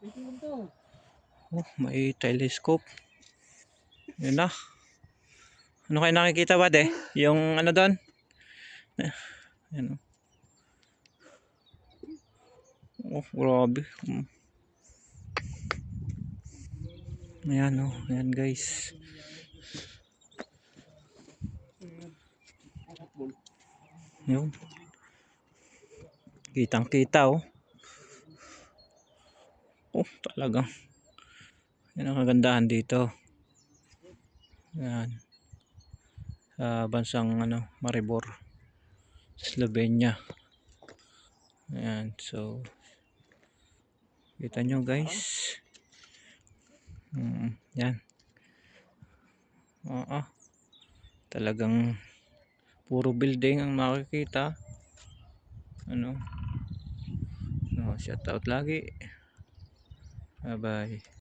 Oh, may telescope. Yun na. Ano kayo nakikita ba de? Yung ano doon? Ayan. Oh, grabe. Ayan oh. Ayan guys. Yun. Kitang kita oh. Oh, talagang. Yan ang kagandahan dito. Ayan. Sa bansang ano, Maribor, Slovenia. Ayan. So, kita nyo guys. Yan. Oo. Talagang puro building ang makikita. Ano? No, shout out lagi. Bye bye.